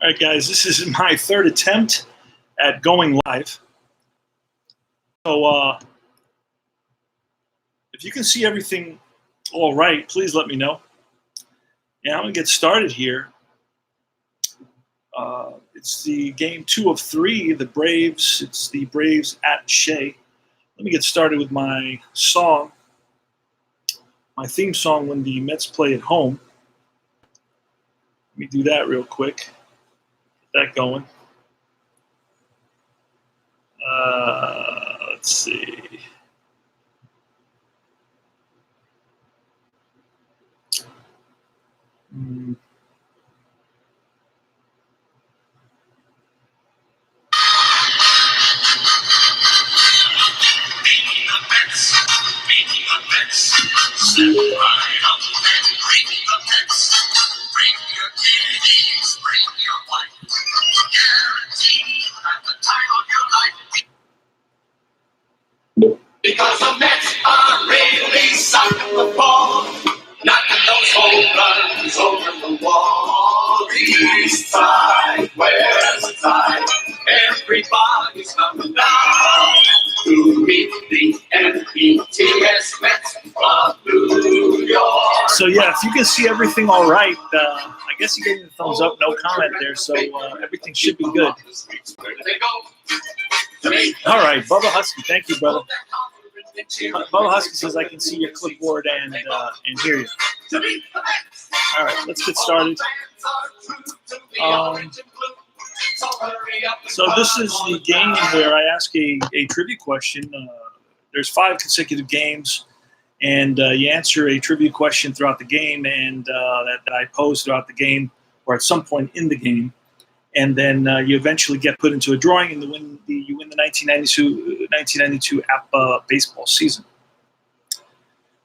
All right, guys, this is my third attempt at going live. So if you can see everything all right, please let me know. Yeah, I'm going to get started here. It's the game 2 of 3, the Braves. It's the Braves at Shea. Let me get started with my song, my theme song when the Mets play at home. Let me do that real quick. Get that going. Let's see. Because the Mets are really sucking the ball, knocking those home runs over the wall. East side, west side, everybody's coming down to meet the METS Mets of New York. So yeah, if you can see everything all right, I guess you gave me the thumbs up, no comment there, so everything should be good. All right, Bubba Husky, thank you, brother. Bubba Husky says I can see your clipboard and hear you. All right, let's get started. So this is the game where I ask a trivia question. There's 5 consecutive games, and you answer a trivia question throughout the game, and that I pose throughout the game or at some point in the game. And then you eventually get put into a drawing, and you win the 1992 APBA baseball season.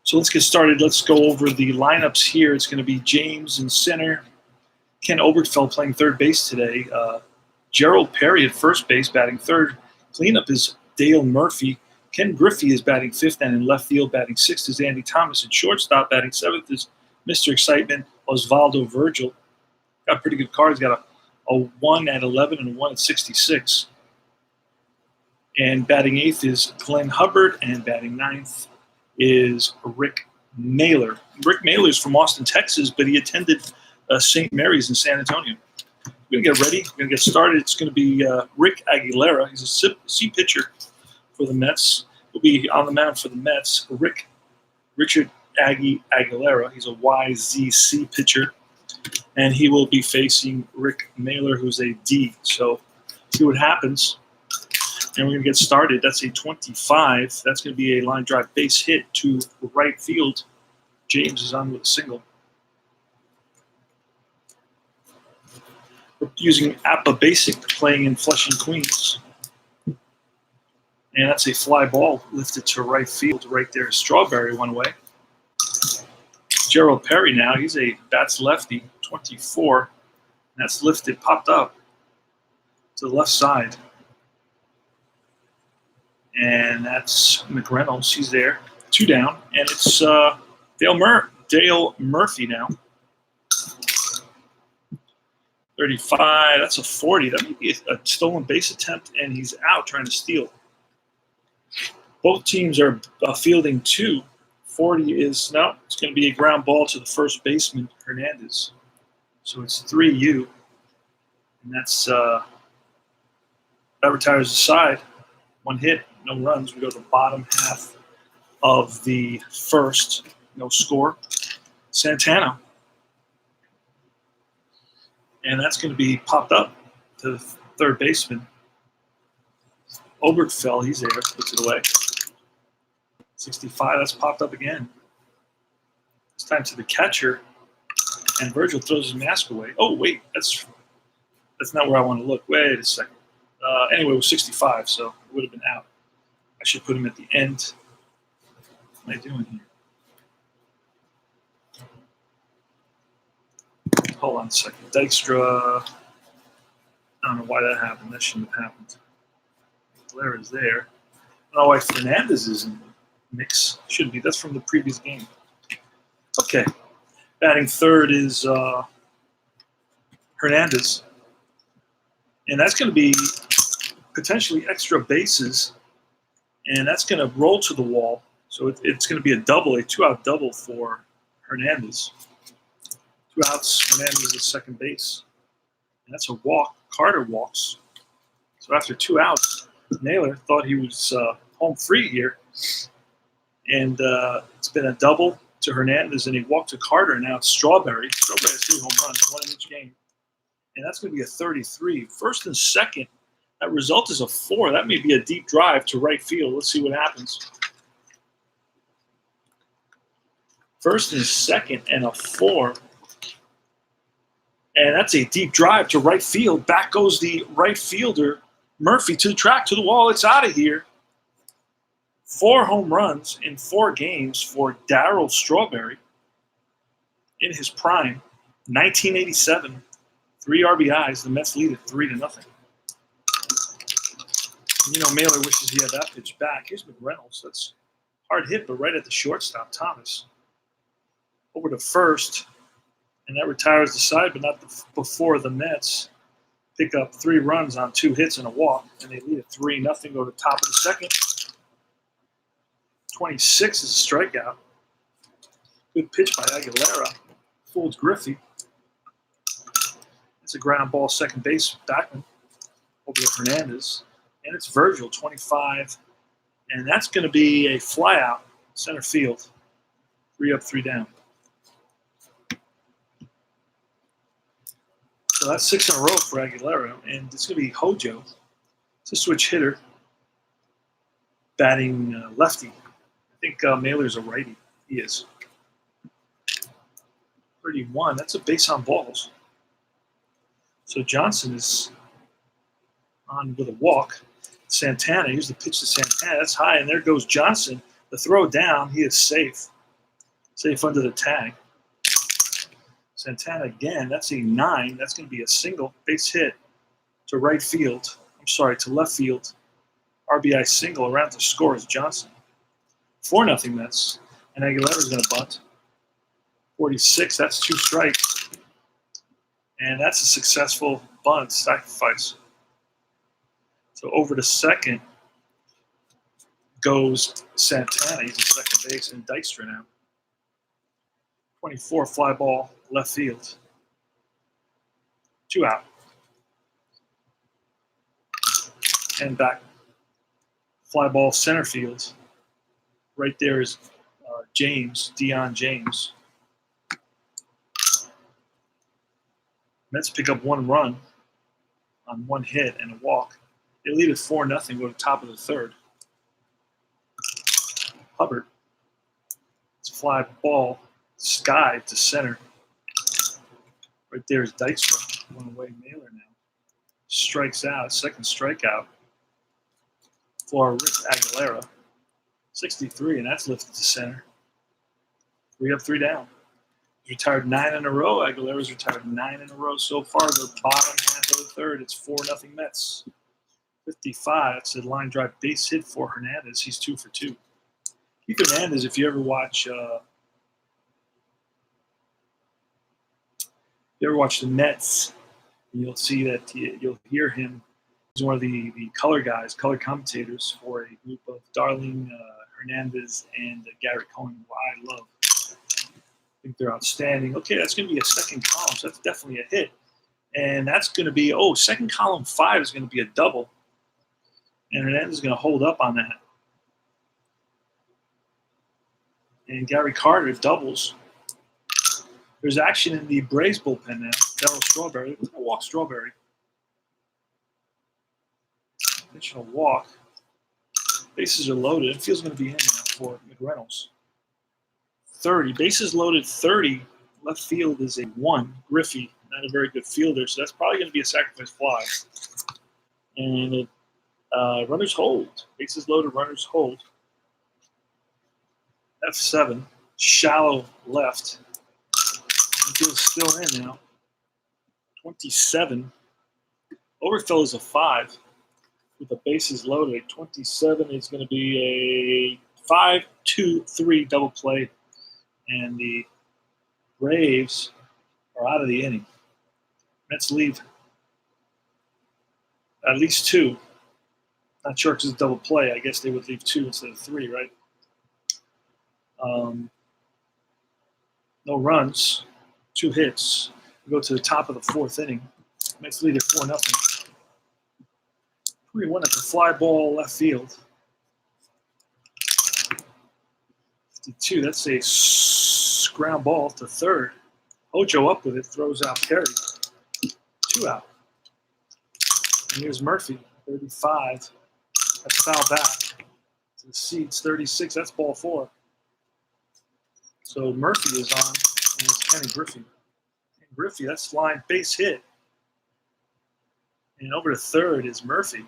So let's get started. Let's go over the lineups here. It's going to be James in center, Ken Obergefell playing third base today, Gerald Perry at first base batting third. Cleanup is Dale Murphy. Ken Griffey is batting fifth, and in left field batting sixth is Andy Thomas. At shortstop batting seventh is Mr. Excitement, Osvaldo Virgil. Got pretty good cards. Got a 1 at 11 and a 1 at 66. And batting eighth is Glenn Hubbard, and batting ninth is Rick Mahler. Rick Mahler is from Austin, Texas, but he attended St. Mary's in San Antonio. We're going to get ready. We're going to get started. It's going to be Rick Aguilera. He's a C pitcher for the Mets. He'll be on the mound for the Mets. Richard Aguilera. He's a YZC pitcher. And he will be facing Rick Mahler, who's a D. So see what happens. And we're going to get started. That's a 25. That's going to be a line drive base hit to right field. James is on with a single. We're using APBA Basic, playing in Flushing, Queens. And that's a fly ball lifted to right field. Right there, Strawberry one way. Gerald Perry now, bats lefty, 24. And that's lifted, popped up to the left side. And that's McReynolds. He's there. 2 down. And it's Dale Murphy now. 35. That's a 40. That may be a stolen base attempt, and he's out trying to steal. Both teams are fielding 2. 40 is, no, it's going to be a ground ball to the first baseman, Hernandez. So it's 3-U. And that's, that retires the side. 1 hit, no runs. We go to the bottom half of the first. No score. Santana. And that's going to be popped up to the third baseman. Obergefell, he's there, puts it away. 65, that's popped up again. It's time to the catcher, and Virgil throws his mask away. Oh, wait, that's not where I want to look. Wait a second. Anyway, it was 65, so it would have been out. I should put him at the end. What am I doing here? Hold on a second. Dykstra, I don't know why that happened. That shouldn't have happened. Blair is there. I don't know why Fernandez is in the mix. Shouldn't be. That's from the previous game. Okay. Batting third is Hernandez. And that's going to be potentially extra bases, and that's going to roll to the wall. So it's going to be a double, a 2-out double for Hernandez. 2 outs, Hernandez is second base. And that's a walk. Carter walks. So after 2 outs, Mahler thought he was home free here. And it's been a double to Hernandez, and he walked to Carter. Now it's Strawberry. Strawberry has 3 home runs, 1 in each game. And that's going to be a 33. First and second, that result is a 4. That may be a deep drive to right field. Let's see what happens. First and second and a 4. And that's a deep drive to right field. Back goes the right fielder, Murphy, to the track, to the wall. It's out of here. 4 home runs in 4 games for Darryl Strawberry in his prime. 1987, 3 RBIs. The Mets lead it 3-0. You know, Mahler wishes he had that pitch back. Here's McReynolds. That's hard hit, but right at the shortstop, Thomas. Over to first, and that retires the side, but not before the Mets pick up 3 runs on 2 hits and a walk, and they lead it 3-0. Go to the top of the second. 26 is a strikeout. Good pitch by Aguilera. Fooled Griffey. It's a ground ball, second base, Backman over to Hernandez. And it's Virgil, 25. And that's going to be a fly out, center field. 3 up, 3 down. So that's 6 in a row for Aguilera. And it's going to be Hojo. It's a switch hitter. Batting lefty. I think Mahler's a righty. He is. 31. That's a base on balls. So Johnson is on with a walk. Santana, here's the pitch to Santana. That's high, and there goes Johnson. The throw down, he is safe. Safe under the tag. Santana again, that's a 9. That's going to be a single base hit to right field. I'm sorry, to left field. RBI single around to score is Johnson. 4-0 Mets. And Aguilera's going to bunt. 46, that's 2 strikes. And that's a successful bunt sacrifice. So over to second goes Santana. He's at second base, and Dykstra now. 24, fly ball, left field. 2 out. And back. Fly ball, center field. Right there is James, Deion James. Mets pick up 1 run on 1 hit and a walk. They lead it 4-0. Go to the top of the third. Hubbard. It's a fly ball, sky to center. Right there is Dykstra. 1 away, Mahler now. Strikes out, second strikeout for Rick Aguilera. 63, and that's lifted to center. 3 up, 3 down. He's retired 9 in a row. Aguilera's retired 9 in a row so far. The bottom half of the third, it's 4-0 Mets. 55, it's a line drive base hit for Hernandez. He's 2 for 2. Keith Hernandez, if you ever watch the Mets, you'll see that you'll hear him. He's one of the color guys, color commentators for a group of Darling, Hernandez, and Gary Cohen, who I love. I think they're outstanding. Okay, that's going to be a second column, so that's definitely a hit. And that's going to be, second column 5 is going to be a double. And Hernandez is going to hold up on that. And Gary Carter doubles. There's action in the Braves bullpen now. Darryl Strawberry. We're going to walk Strawberry. Additional walk. Bases are loaded. It feels going to be in now for McReynolds. 30. Bases loaded 30. Left field is a 1. Griffey, not a very good fielder, so that's probably going to be a sacrifice fly. And runners hold. Bases loaded, runners hold. F7. Shallow left. Infield's still in now. 27. Overfill is a 5. With the bases loaded. 27 is going to be a 5-2-3 double play. And the Braves are out of the inning. Mets leave At least 2. Not sure because it's double play. I guess they would leave 2 instead of 3, right? No runs, 2 hits. We go to the top of the 4th inning. Mets lead at 4-0. 3-1 at the fly ball left field. 52. That's a ground ball to third. Hojo up with it, throws out Perry. 2 out. And here's Murphy, 35. That's foul back to the seats. 36. That's ball 4. So Murphy is on, and it's Kenny Griffey. Kenny Griffey, that's line base hit. And over to third is Murphy.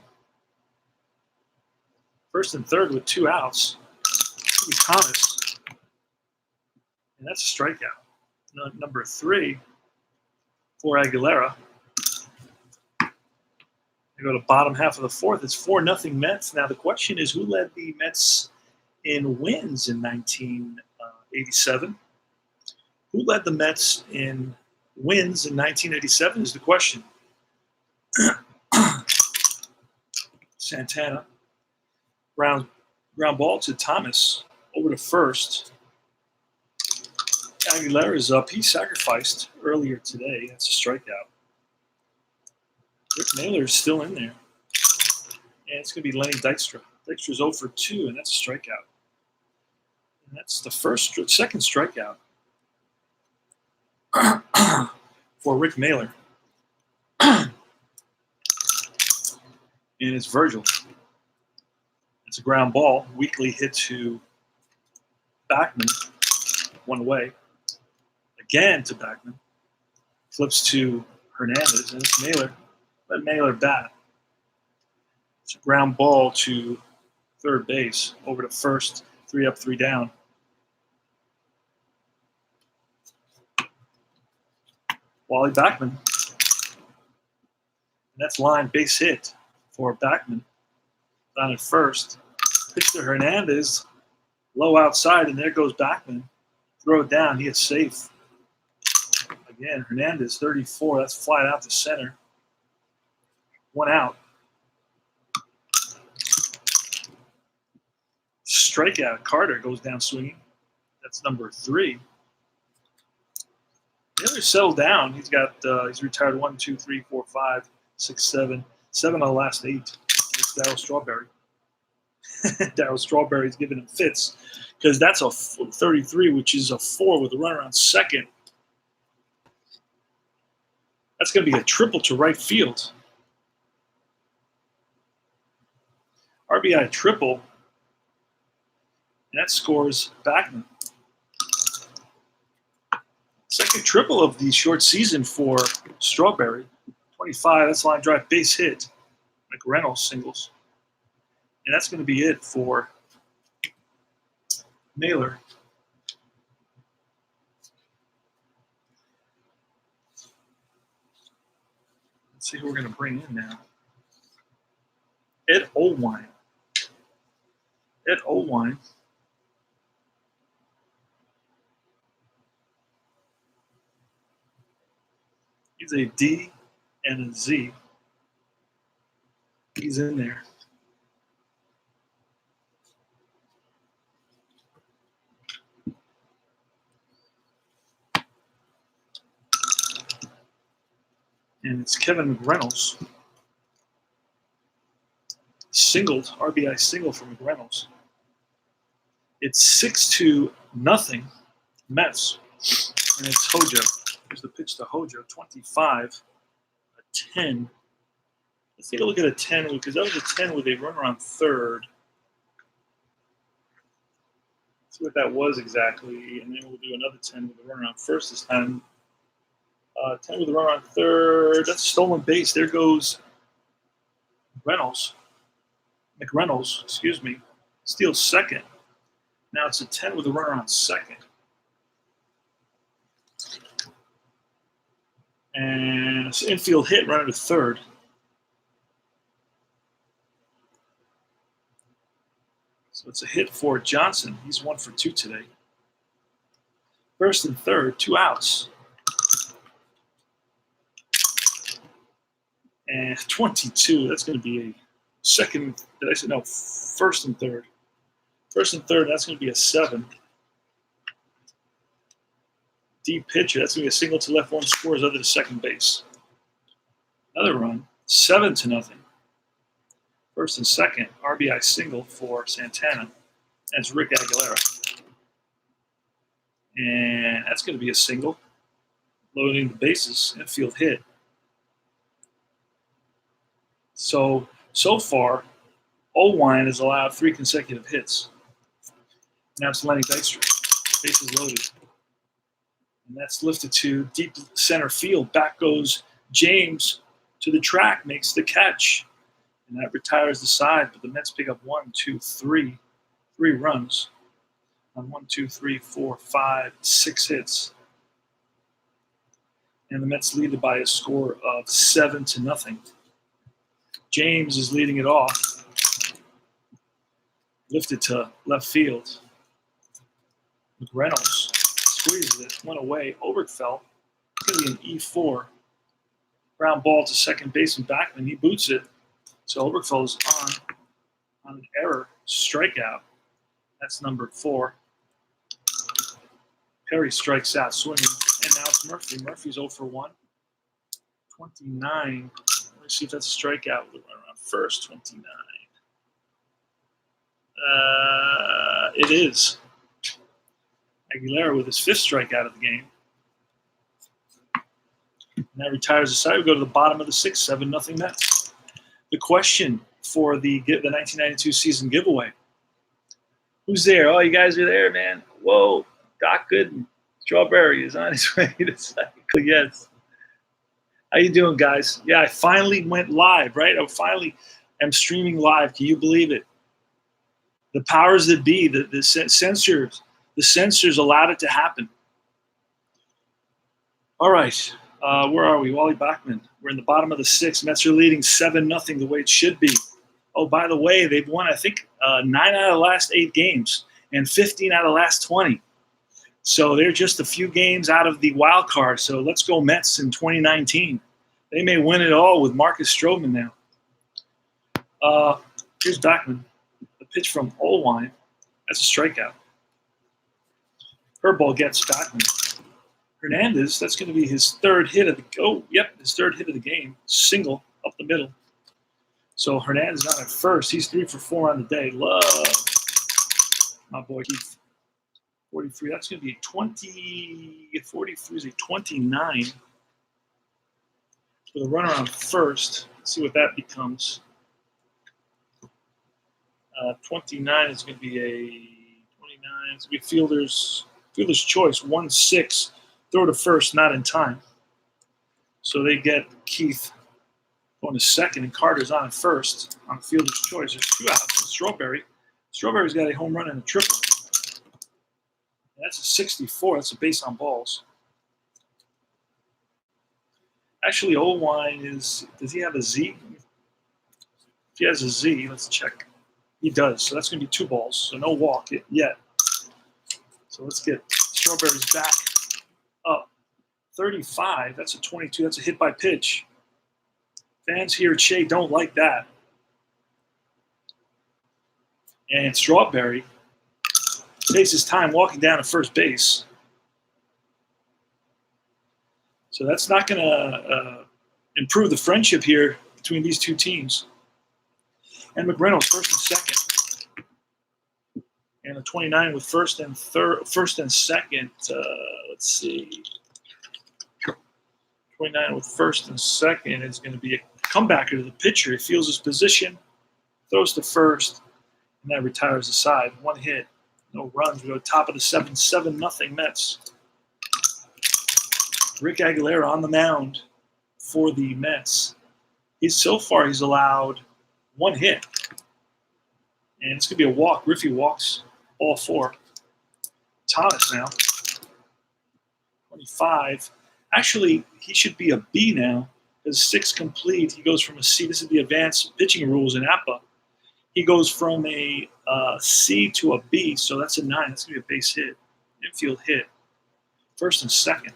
First and third with 2 outs. Thomas. And that's a strikeout. Number 3 for Aguilera. They go to bottom half of the 4th. It's 4-0 Mets. Now the question is, who led the Mets in wins in 1987? Who led the Mets in wins in 1987 is the question. Santana. Ground ball to Thomas. Over to first. Aguilera is up. He sacrificed earlier today. That's a strikeout. Rick Mahler is still in there. And it's going to be Lenny Dykstra. Dykstra's 0 for 2, and that's a strikeout. And that's the second strikeout for Rick Mahler. And it's Virgil. It's a ground ball. Weekly hit to Backman. 1 away. Again to Backman. Flips to Hernandez, and it's Mahler. Let Mahler bat. It's a ground ball to third base. Over to first. 3 up, 3 down. Wally Backman. And that's line base hit for Backman. Down at first. Pitch to Hernandez. Low outside, and there goes Backman. Throw it down. He is safe. Again, Hernandez, 34. That's flying out to center. 1 out. Strikeout. Carter goes down swinging. That's number 3. Miller settled down. He's retired 1, 2, 3, 4, 5, 6, 7. 7 on the last 8. It's Darryl Strawberry. Darryl Strawberry's giving him fits because that's a 33, which is a 4 with a runner on second. That's going to be a triple to right field. RBI triple. And that scores Backman. Second triple of the short season for Strawberry. 25, that's line drive base hit. McReynolds singles. And that's going to be it for Mahler. Let's see who we're going to bring in now. Ed Olwine. Ed Olwine. He's a D and a Z. He's in there. And it's Kevin McReynolds. Singled, RBI single for McReynolds. It's 6-0 Mets. And it's Hojo. Here's the pitch to Hojo. 25, a 10. Let's take a look at a 10 because that was a 10 with a runner on third. Let's see what that was exactly. And then we'll do another 10 with a runner on first this time. 10 with a runner on third. That's a stolen base. There goes McReynolds, excuse me. Steals second. Now it's a 10 with a runner on second. And it's an infield hit, runner to third. So it's a hit for Johnson. He's 1 for 2 today. First and third, 2 outs. And 22, that's going to be a second. Did I say no? First and third. First and third, that's going to be a 7. Deep pitcher, that's going to be a single to left. One scores other to second base. Another run, 7-0. First and second, RBI single for Santana. That's Rick Aguilera. And that's going to be a single. Loading the bases, infield hit. So far, Olwine has allowed 3 consecutive hits. Now it's Lenny Dykstra. Bases loaded. And that's lifted to deep center field. Back goes James to the track, makes the catch. And that retires the side. But the Mets pick up 3 runs on 1, 2, 3, 4, 5, 6 hits. And the Mets lead it by a score of 7-0. James is leading it off. Lifted to left field. McReynolds squeezes it, went away. Oberkfell, it's going to be an E4. Ground ball to second baseman Backman. He boots it. So Oberkfell is on an error, strikeout. That's number 4. Perry strikes out, swinging. And now it's Murphy. Murphy's 0 for 1. 29. Let's see if that's a strikeout. We'll run around first. 29. It is. Aguilera with his 5th strikeout of the game. And that retires the side. We go to the bottom of the 6th, 7-0 Mets. The question for the 1992 season giveaway. Who's there? Oh, you guys are there, man. Whoa, Doc Gooden. Strawberry is on his way to cycle. Yes. How you doing, guys? Yeah, I finally went live, right? I finally am streaming live. Can you believe it? The powers that be, the censors allowed it to happen. All right. Where are we? Wally Bachman. We're in the bottom of the 6th. Mets are leading 7-0 the way it should be. Oh, by the way, they've won, I think, 9 out of the last 8 games and 15 out of the last 20. So they're just a few games out of the wild card. So let's go Mets in 2019. They may win it all with Marcus Stroman now. Here's Bachman. The pitch from Olwine. That's a strikeout. Curveball gets Bachman. Hernandez, that's going to be his 3rd hit of his 3rd hit of the game. Single up the middle. So Hernandez on at first. He's 3 for 4 on the day. Love my boy Keith. 43. That's going to be a 20. 43 is a 29. With a runner on first. Let's see what that becomes. 29 is going to be a 29. It's going to be fielder's choice. 1-6. Throw to first, not in time. So they get Keith going to second, and Carter's on at first on fielder's choice. There's 2 outs. And Strawberry's got a home run and a triple. And that's a 64. That's a base on balls. Actually, Olwine does he have a Z? If he has a Z, let's check. He does. So that's going to be 2 balls. So no walk yet. So let's get Strawberry's back up. 35. That's a 22. That's a hit by pitch. Fans here at Shea don't like that. And Strawberry takes his time walking down to first base. So that's not going to improve the friendship here between these 2 teams. And McReynolds first and second. And a 29 with first and second. Let's see. 29 with first and second is going to be a comebacker to the pitcher. He feels his position, throws to first, and that retires the side. 1 hit, no runs. We go top of the 7-0 Mets. Rick Aguilera on the mound for the Mets. He's allowed 1 hit. And it's going to be a walk. Griffey walks all 4. Thomas now. 25. Actually, he should be a B now. Because 6 complete, he goes from a C. This is the advanced pitching rules in APBA. He goes from a C to a B, so that's a 9. That's going to be a base hit. Infield hit. First and second.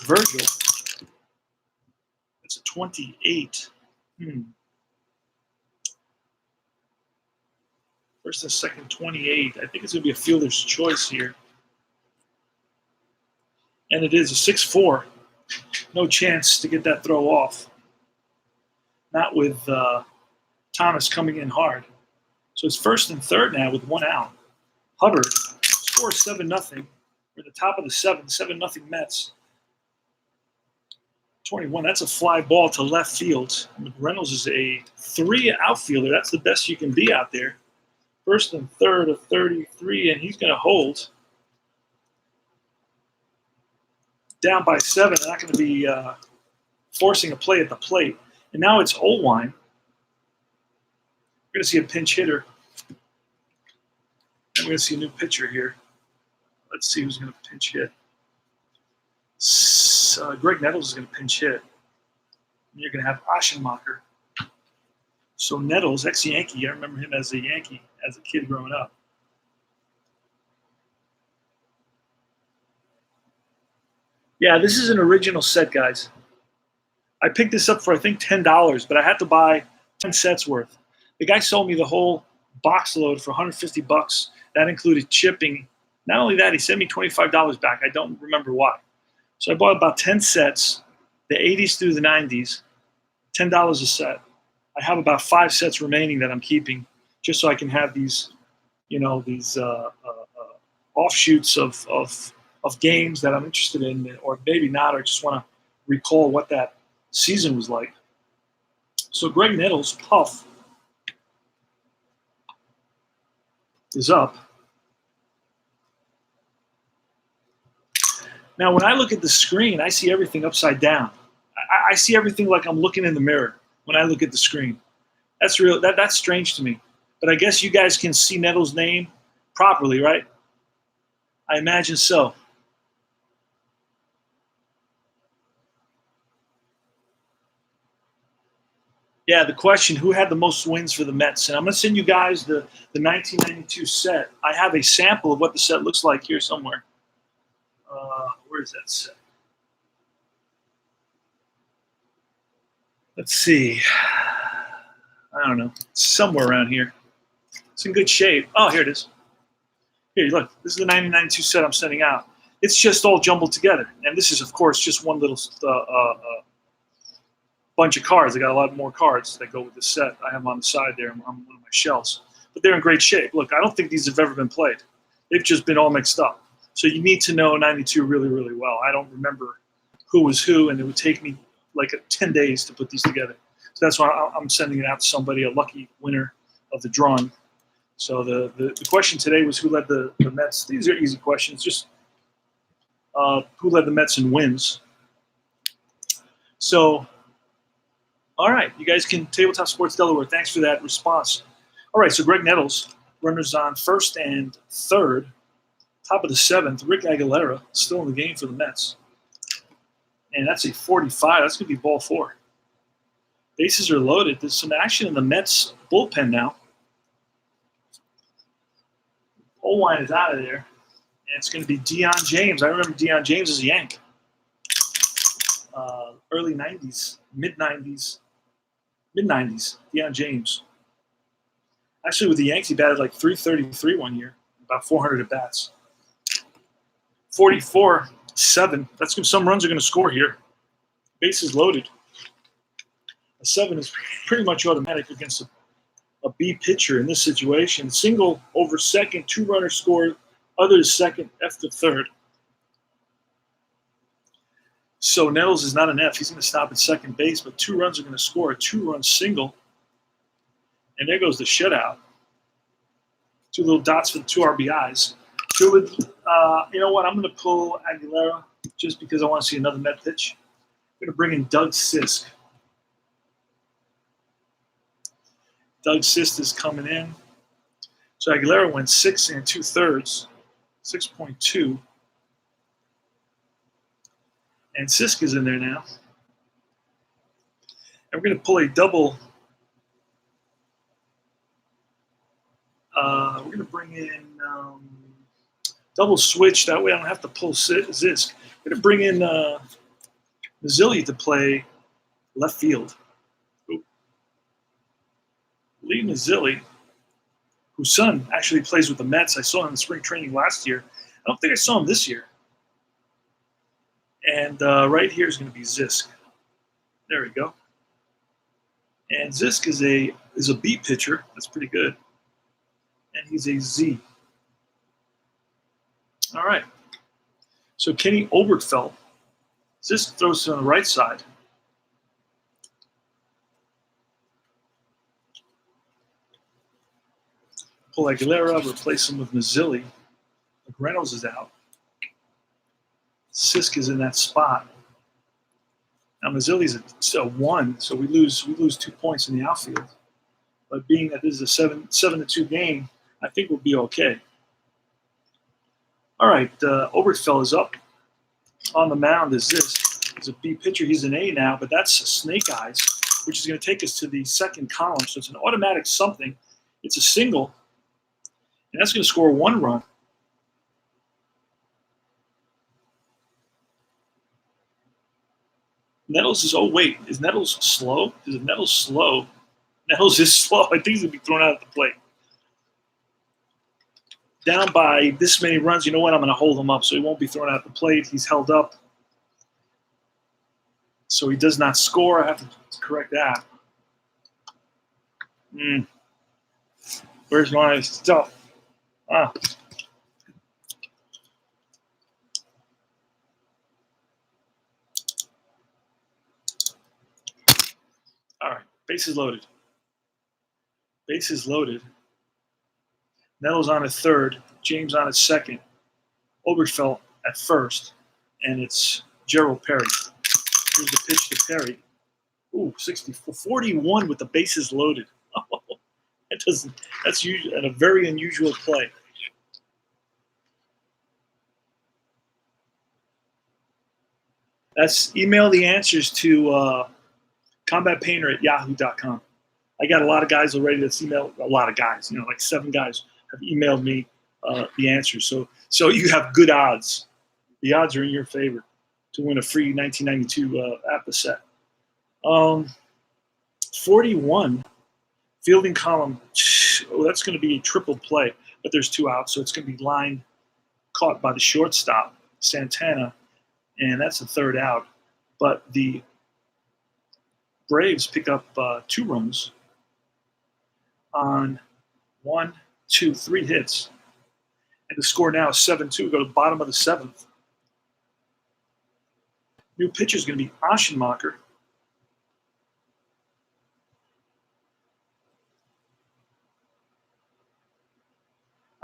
Virgil. That's It's a 28. First and second, 28. I think it's going to be a fielder's choice here. And it is a 6-4. No chance to get that throw off. Not with Thomas coming in hard. So it's first and third now with 1 out. Hubbard scores 7-0. We're at the top of the 7-0 Mets. 21, that's a fly ball to left field. Reynolds is a 3 outfielder. That's the best you can be out there. First and third of 33, and he's going to hold. Down by 7, they're not going to be forcing a play at the plate. And now it's Olwine. We're going to see a pinch hitter. And we're going to see a new pitcher here. Let's see who's going to pinch hit. Greg Nettles is going to pinch hit. And you're going to have Aschenmacher. So Nettles, ex-Yankee. I remember him as a Yankee as a kid growing up. Yeah, this is an original set, guys. I picked this up for, I think, $10, but I had to buy 10 sets worth. The guy sold me the whole box load for $150. That included shipping. Not only that, he sent me $25 back. I don't remember why. So I bought about 10 sets, the 80s through the 90s, $10 a set. I have about 5 sets remaining that I'm keeping just so I can have these, these offshoots of games that I'm interested in, or maybe not, or just want to recall what that season was like. So Greg Nettles, Puff, is up. Now, when I look at the screen, I see everything upside down. I see everything like I'm looking in the mirror when I look at the screen. That's real. That's strange to me. But I guess you guys can see Nettles' name properly, right? I imagine so. Yeah, the question, who had the most wins for the Mets? And I'm going to send you guys the 1992 set. I have a sample of what the set looks like here somewhere. Where is that set? Let's see. I don't know. It's somewhere around here. It's in good shape. Oh, here it is. Here, look. This is the 1992 set I'm sending out. It's just all jumbled together. And this is, of course, just one little bunch of cards. I got a lot more cards that go with this set. I have them on the side there on one of my shelves. But they're in great shape. Look, I don't think these have ever been played. They've just been all mixed up. So you need to know 92 really, really well. I don't remember who was who, and it would take me like 10 days to put these together. So that's why I'm sending it out to somebody, a lucky winner of the drawing. So the question today was who led the Mets. These are easy questions. Just who led the Mets in wins. So, all right. You guys can Tabletop Sports Delaware. Thanks for that response. All right. So Greg Nettles, runners on first and third. Top of the 7th, Rick Aguilera, still in the game for the Mets. And that's a 45. That's going to be ball 4. Bases are loaded. There's some action in the Mets bullpen now. Olwine is out of there. And it's going to be Deion James. I remember Deion James as a Yank. Early 90s, mid-90s. Mid-90s, Deion James. Actually, with the Yanks, he batted like .333 one year. About 400 at-bats. 44-7. That's good. Some runs are going to score here. Bases loaded. A 7 is pretty much automatic against a B pitcher in this situation. Single over second, 2 runners scored. Other to second, F to third. So Nettles is not an F. He's going to stop at second base, but 2 runs are going to score. A 2-run single. And there goes the shutout. 2 little dots for the 2 RBIs. You know what? I'm going to pull Aguilera just because I want to see another Met pitch. I'm going to bring in Doug Sisk. Doug Sisk is coming in. So Aguilera went 6 2/3, 6.2. And Sisk is in there now. And we're going to pull a double. We're going to bring in double switch. That way I don't have to pull Zisk. We're going to bring in Mazzilli to play left field. Lee Mazzilli, whose son actually plays with the Mets. I saw him in spring training last year. I don't think I saw him this year. And right here is going to be Zisk. There we go. And Zisk is a B pitcher. That's pretty good. And he's a Z. All right. So Kenny Obertfeld. Zisk throws to on the right side. Pull Aguilera, replace him with Mazzilli. Reynolds is out. Sisk is in that spot. Now Mazzilli's a 1, so we lose 2 points in the outfield. But being that this is a 7-2 game, I think we'll be okay. All right, Obertfeld is up. On the mound is this. He's a B pitcher. He's an A now, but that's Snake Eyes, which is going to take us to the second column. So it's an automatic something. It's a single, and that's going to score 1 run. Nettles is, oh wait, is Nettles slow? Is Nettles slow? Nettles is slow. I think he's going to be thrown out at the plate. Down by this many runs, you know what? I'm going to hold him up so he won't be thrown out at the plate. He's held up. So he does not score. I have to correct that. Where's my stuff? Ah. All right, bases loaded. Bases loaded. Nettles on at third, James on at second, Oberfeld at first, and it's Gerald Perry. Here's the pitch to Perry. Ooh, 41 with the bases loaded. That's a very unusual play. That's email the answers to combatpainter@yahoo.com. I got a lot of guys already that's emailed, a lot of guys, like 7 guys have emailed me the answers. So you have good odds. The odds are in your favor to win a free 1992 APBA set. 41, fielding column. Oh, that's going to be a triple play, but there's 2 outs, so it's going to be line caught by the shortstop, Santana, and that's the 3rd out. But the Braves pick up 2 runs on 1, 2, 3 hits. And the score now is 7-2. Go to the bottom of the 7th. New pitcher is going to be Aschenmacher.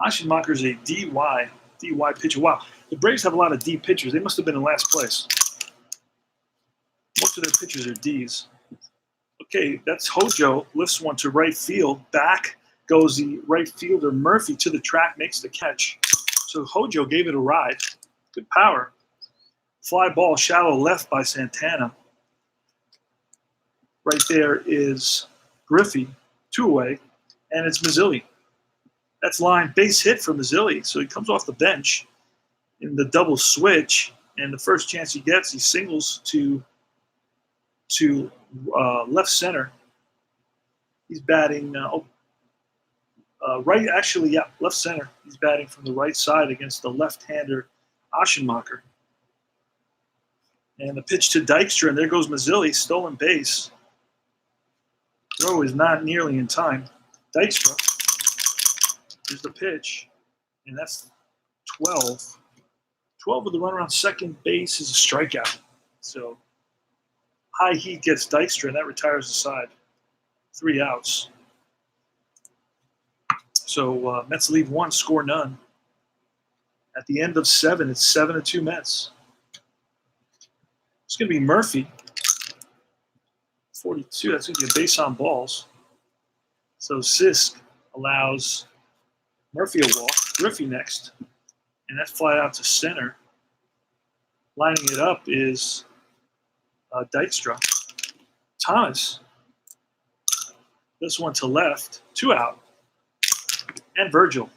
Aschenmacher is a DY pitcher. Wow, the Braves have a lot of D pitchers. They must have been in last place. Most of their pitchers are Ds. Okay, that's Hojo. Lifts one to right field. Back goes the right fielder Murphy to the track, makes the catch. So Hojo gave it a ride. Good power. Fly ball, shallow left by Santana. Right there is Griffey, 2 away, and it's Mazzilli. That's line base hit for Mazzilli. So he comes off the bench in the double switch, and the first chance he gets, he singles to left center. He's batting right, actually, yeah, left center. He's batting from the right side against the left-hander Aschenmacher. And the pitch to Dykstra, and there goes Mazzilli, stolen base. Throw is not nearly in time. Dykstra, here's the pitch, and that's 12. 12 with the runner on second base is a strikeout. So high heat gets Dykstra, and that retires the side. 3 outs. So Mets leave 1, score none. At the end of 7, it's 7-2 Mets. It's going to be Murphy, 42. That's going to be a base on balls. So Sisk allows Murphy a walk. Griffey next. And that's fly out to center. Lining it up is Dykstra. Thomas. This one to left. 2 out. And Virgil.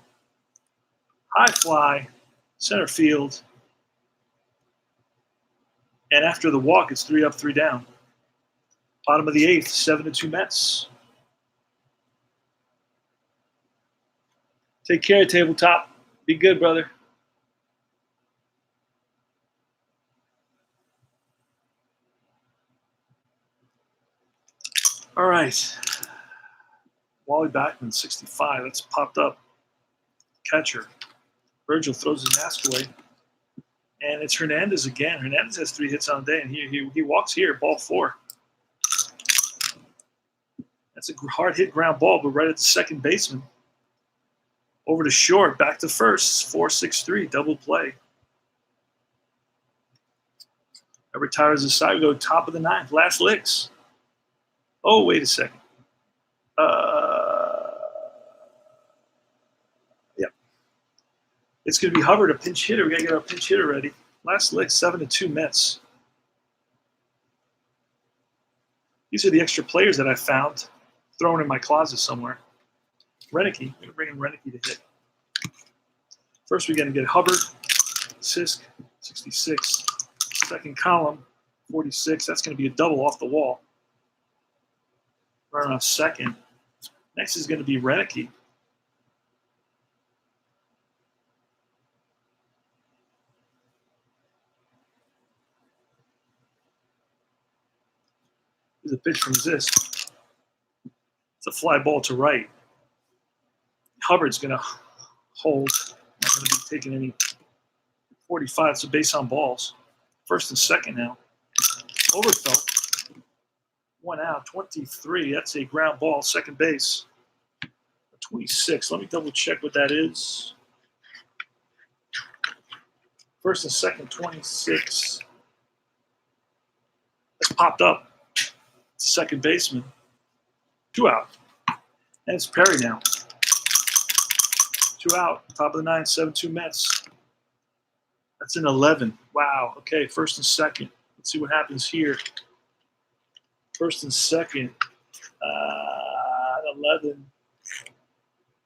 High fly. Center field. And after the walk, it's 3 up, 3 down. Bottom of the 8th, 7-2 Mets. Take care, Tabletop. Be good, brother. All right. Wally Backman, 65. That's popped up. Catcher. Virgil throws his mask away. And it's Hernandez again. Hernandez has 3 hits on the day, and he walks here, ball 4. That's a hard hit ground ball, but right at the second baseman. Over to short, back to first, 4-6-3, double play. That retires the side. We go top of the 9th, last licks. Oh, wait a second. Yeah. It's going to be Hubbard, a pinch hitter. We got to get our pinch hitter ready. Last lick, 7-2 Mets. These are the extra players that I found thrown in my closet somewhere. Renicky. We're going to bring in Renicky to hit. First, we're going to get Hubbard, Sisk, 66. Second column, 46. That's going to be a double off the wall. Right around second. Next is going to be Renicky. There's a pitch from Zisk. It's a fly ball to right. Hubbard's going to hold. Not going to be taking any 45. So base on balls. First and second now. Overfelt. 1 out. 23. That's a ground ball. Second base. 26. Let me double check what that is. First and second, 26. That's popped up. Second baseman. 2 out. And it's Perry now. 2 out. Top of the 9th, 7-2 Mets. That's an 11. Wow. Okay, first and second. Let's see what happens here. First and second. 11.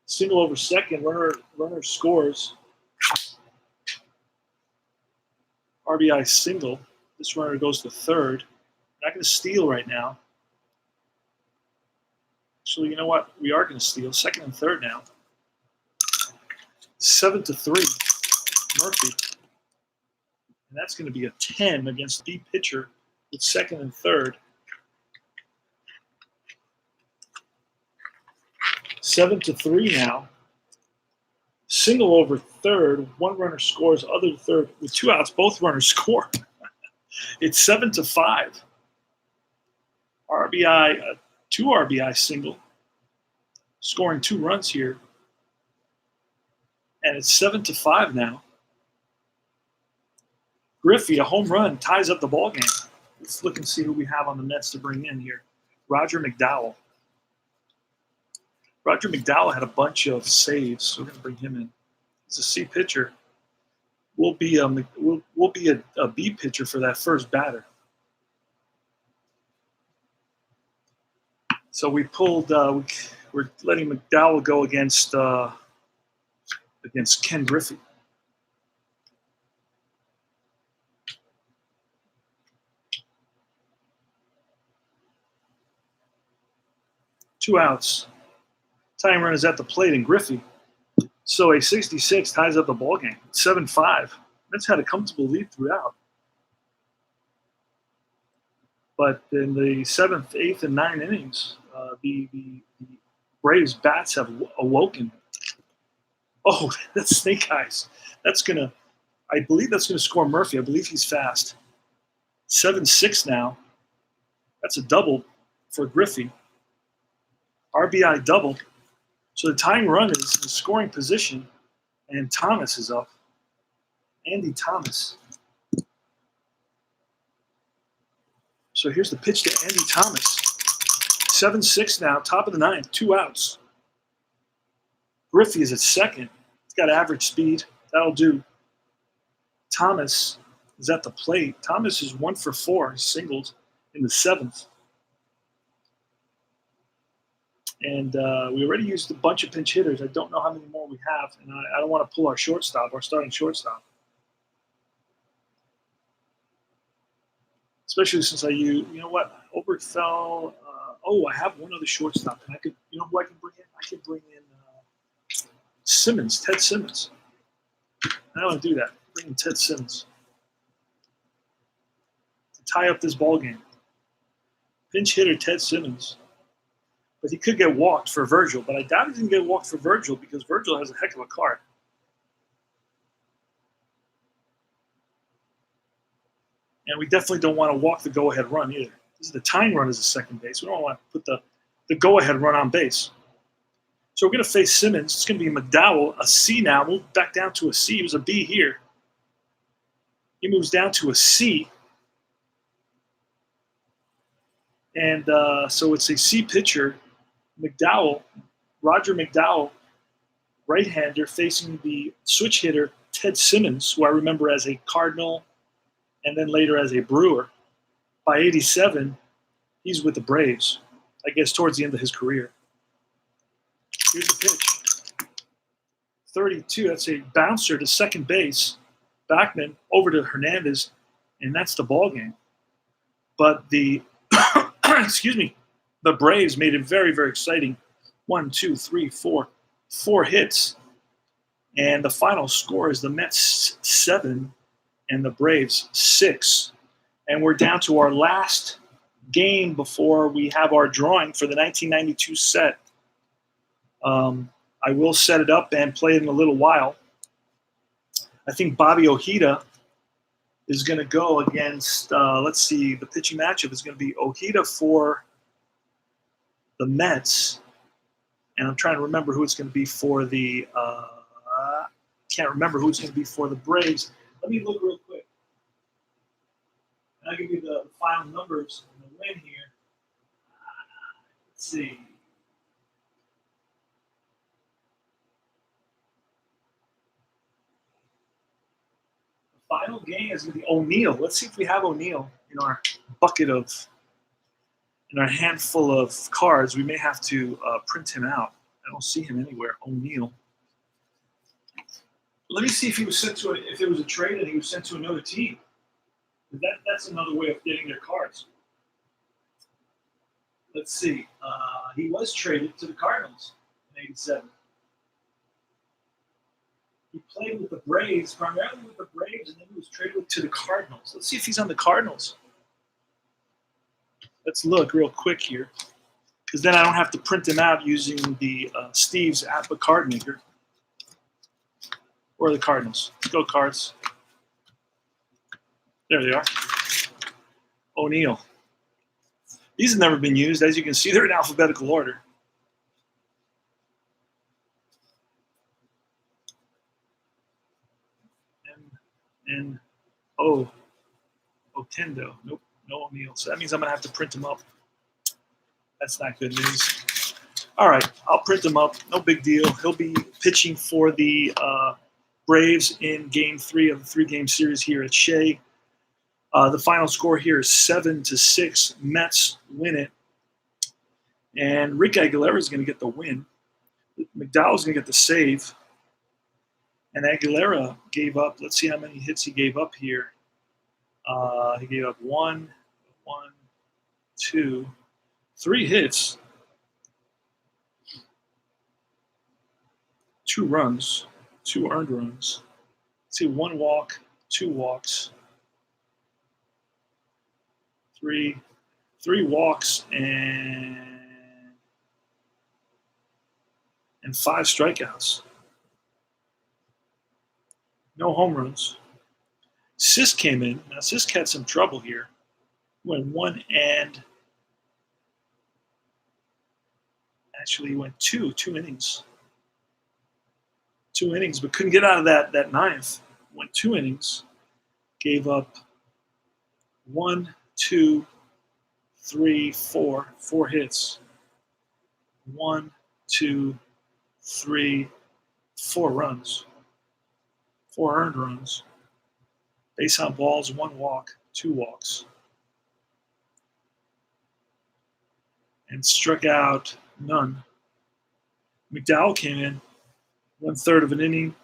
Single over second. Runner scores. RBI single. This runner goes to third. Not going to steal right now. Actually, you know what? We are going to steal. Second and third now. 7-3. Murphy. And that's going to be a 10 against the pitcher with second and third. 7-3 now. Single over third. One runner scores, other third. With 2 outs, both runners score. It's 7-5. RBI, 2 RBI single. Scoring 2 runs here. And it's 7-5 now. Griffey, a home run, ties up the ball game. Let's look and see who we have on the Mets to bring in here. Roger McDowell. Roger McDowell had a bunch of saves, so we're going to bring him in. He's a C pitcher. We'll be a B pitcher for that first batter. So we pulled. We're letting McDowell go against Ken Griffey. Two outs. Tying run is at the plate in Griffey. So a 66 ties up the ball game. 7-5. Mets had a comfortable lead throughout. But in the 7th, 8th, and 9th innings, the Braves bats have awoken. Oh, that's Snake Eyes. I believe that's gonna score Murphy. I believe he's fast. 7-6 now. That's a double for Griffey. RBI double. So the tying run is in scoring position, and Thomas is up. Andy Thomas. So here's the pitch to Andy Thomas. 7-6 now, top of the 9th, 2 outs. Griffey is at second. He's got average speed. That'll do. Thomas is at the plate. Thomas is 1 for 4. He singled in the 7th. And we already used a bunch of pinch hitters. I don't know how many more we have. And I don't want to pull our starting shortstop. Especially since you know what? Oberthal. I have one other shortstop, and I could, you know, who I can bring in? I can bring in Simmons, Ted Simmons. I don't want to do that. Bring in Ted Simmons to tie up this ball game. Pinch hitter Ted Simmons, but he could get walked for Virgil. But I doubt he's going to get walked for Virgil because Virgil has a heck of a card. And we definitely don't want to walk the go-ahead run either. This is the tying run as a second base. We don't want to put the go-ahead run on base. So we're going to face Simmons. It's going to be McDowell, a C now. Move back down to a C. He was a B here. He moves down to a C. And so it's a C pitcher, McDowell, Roger McDowell, right-hander, facing the switch hitter, Ted Simmons, who I remember as a Cardinal and then later as a Brewer. By 87, he's with the Braves, I guess towards the end of his career. Here's the pitch. 32, that's a bouncer to second base. Backman over to Hernandez, and that's the ball game. But the the Braves made it very, very exciting. 1, 2, 3, 4, 4 hits. And the final score is the Mets 7 and the Braves 6. And we're down to our last game before we have our drawing for the 1992 set. I will set it up and play it in a little while. I think Bobby Ojeda is going to go against, let's see, the pitching matchup is going to be Ojeda for the Mets. And I'm trying to remember who it's going to be for the, can't remember who it's going to be for the Braves. Let me look real quick. And I'll give you the final numbers and the win here. Let's see. Final game is going to be O'Neill. Let's see if we have O'Neill in our bucket of, in our handful of cards. We may have to print him out. I don't see him anywhere. O'Neill. Let me see if he was sent to if it was a trade and he was sent to another team. That's another way of getting their cards. Let's see. He was traded to the Cardinals in '87. He played with the Braves, primarily with the Braves, and then he was traded to the Cardinals. Let's see if he's on the Cardinals. Let's look real quick here, because then I don't have to print him out using the Steve's APBA card maker. Or the Cardinals. Let's go Cards. There they are. O'Neill. These have never been used. As you can see, they're in alphabetical order. Otendo. Nope, no O'Neill. So that means I'm going to have to print them up. That's not good news. All right, I'll print them up. No big deal. He'll be pitching for the Braves in Game 3 of the 3-game series here at Shea. The final score here is 7-6. Mets win it. And Rick Aguilera is going to get the win. McDowell's going to get the save. And Aguilera gave up, let's see how many hits he gave up here. He gave up 1, 2, 3 hits. 2 runs, 2 earned runs. Let's see, 1 walk, 2 walks. 3 walks and 5 strikeouts. No home runs. Sisk came in. Now Sisk had some trouble here. Went 1 and actually went 2 innings. 2 innings, but couldn't get out of that ninth. Went 2 innings. Gave up 1, 2, 3, 4 hits. 1, 2, 3, 4 runs. 4 earned runs. Base on balls, 1 walk, 2 walks. And struck out none. McDowell came in, 1/3 of an inning,